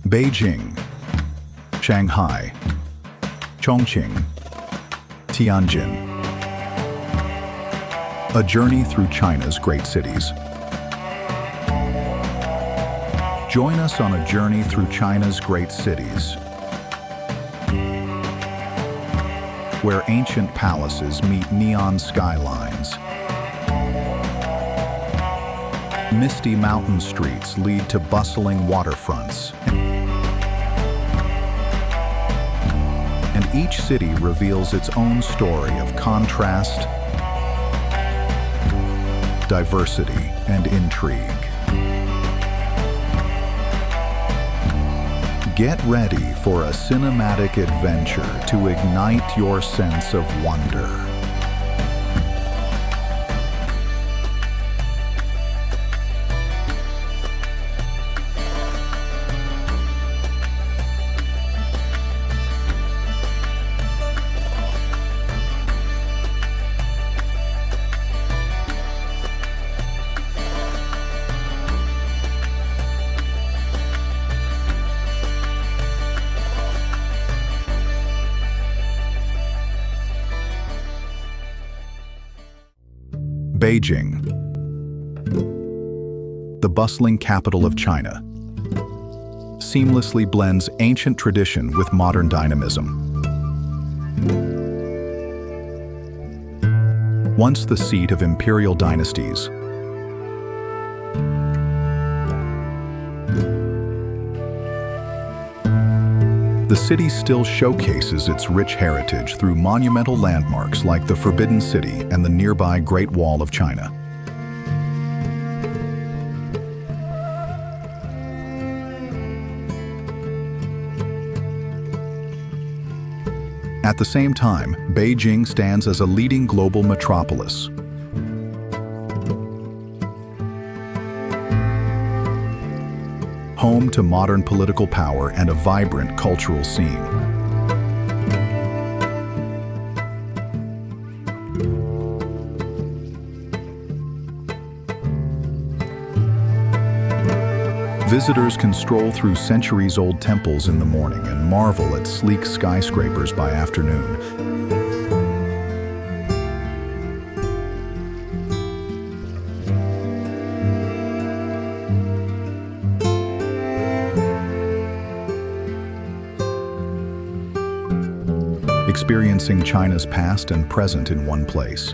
Beijing, Shanghai, Chongqing, Tianjin. A journey through China's great cities. Join us on a journey through China's great cities, where ancient palaces meet neon skylines. Misty mountain streets lead to bustling waterfronts. And each city reveals its own story of contrast, diversity, and intrigue. Get ready for a cinematic adventure to ignite your sense of wonder. Beijing, the bustling capital of China, seamlessly blends ancient tradition with modern dynamism. Once the seat of imperial dynasties, the city still showcases its rich heritage through monumental landmarks like the Forbidden City and the nearby Great Wall of China. At the same time, Beijing stands as a leading global metropolis. Home to modern political power and a vibrant cultural scene. Visitors can stroll through centuries-old temples in the morning and marvel at sleek skyscrapers by afternoon. Experiencing China's past and present in one place.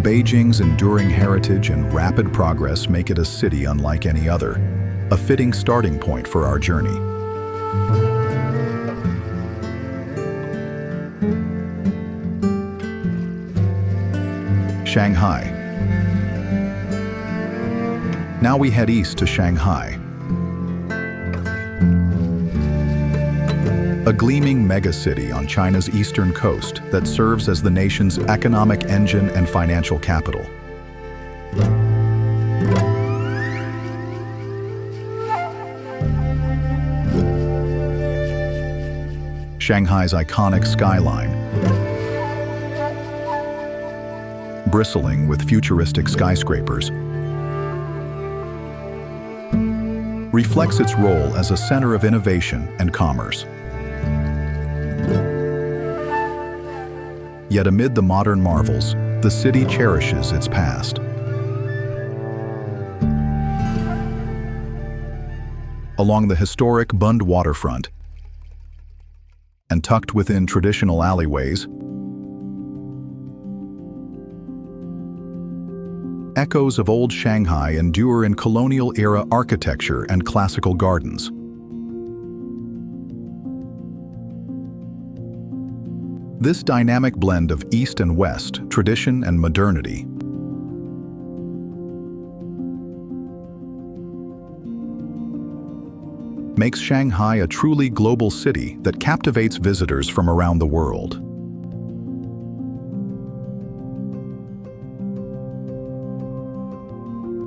Beijing's enduring heritage and rapid progress make it a city unlike any other, a fitting starting point for our journey. Shanghai. Now we head east to Shanghai. A gleaming megacity on China's eastern coast that serves as the nation's economic engine and financial capital. Shanghai's iconic skyline, bristling with futuristic skyscrapers, reflects its role as a center of innovation and commerce. Yet amid the modern marvels, the city cherishes its past. Along the historic Bund waterfront, and tucked within traditional alleyways, echoes of old Shanghai endure in colonial-era architecture and classical gardens. This dynamic blend of East and West, tradition and modernity, makes Shanghai a truly global city that captivates visitors from around the world.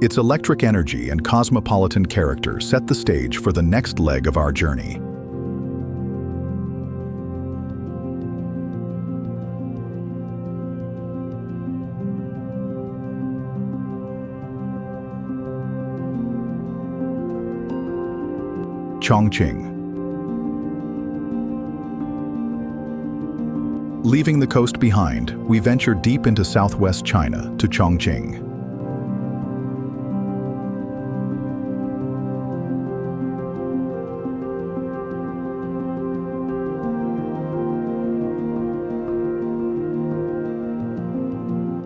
Its electric energy and cosmopolitan character set the stage for the next leg of our journey. Chongqing. Leaving the coast behind, we venture deep into southwest China to Chongqing.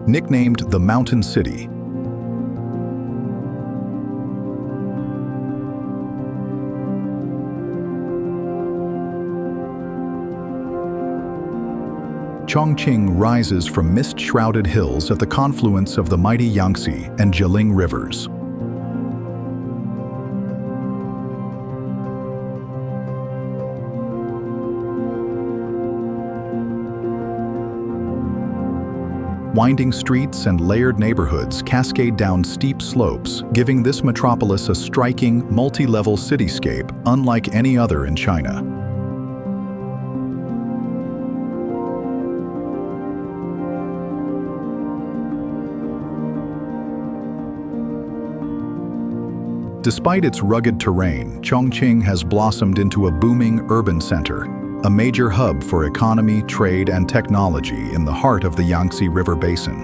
Nicknamed the Mountain City, Chongqing rises from mist-shrouded hills at the confluence of the mighty Yangtze and Jiling rivers. Winding streets and layered neighborhoods cascade down steep slopes, giving this metropolis a striking, multi-level cityscape unlike any other in China. Despite its rugged terrain, Chongqing has blossomed into a booming urban center, a major hub for economy, trade, and technology in the heart of the Yangtze River Basin.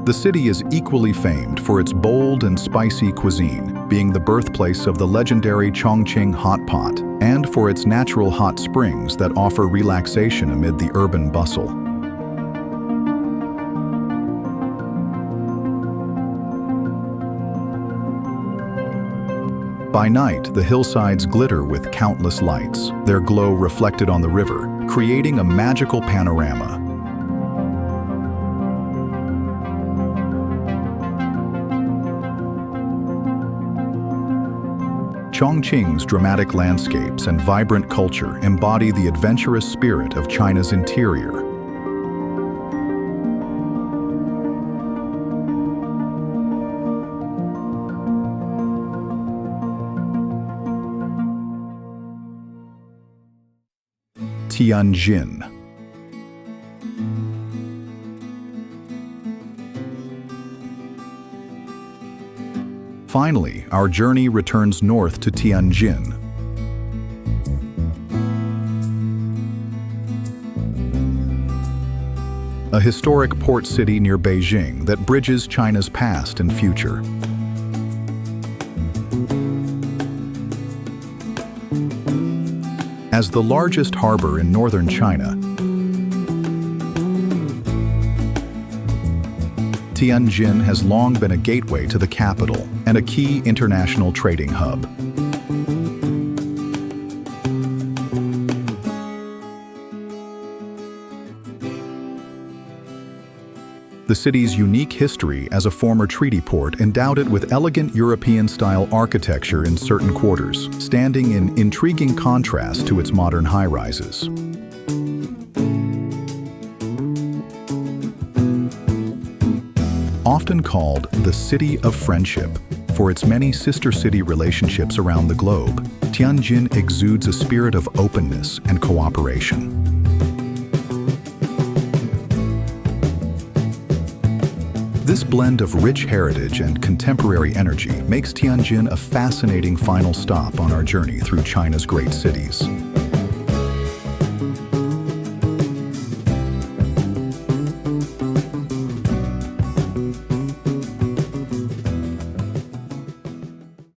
The city is equally famed for its bold and spicy cuisine, being the birthplace of the legendary Chongqing hotpot, and for its natural hot springs that offer relaxation amid the urban bustle. By night, the hillsides glitter with countless lights, their glow reflected on the river, creating a magical panorama. Chongqing's dramatic landscapes and vibrant culture embody the adventurous spirit of China's interior. Tianjin. Finally, our journey returns north to Tianjin. A historic port city near Beijing that bridges China's past and future. As the largest harbor in northern China, Tianjin has long been a gateway to the capital and a key international trading hub. The city's unique history as a former treaty port endowed it with elegant European-style architecture in certain quarters, standing in intriguing contrast to its modern high-rises. Often called the City of Friendship, for its many sister city relationships around the globe, Tianjin exudes a spirit of openness and cooperation. This blend of rich heritage and contemporary energy makes Tianjin a fascinating final stop on our journey through China's great cities.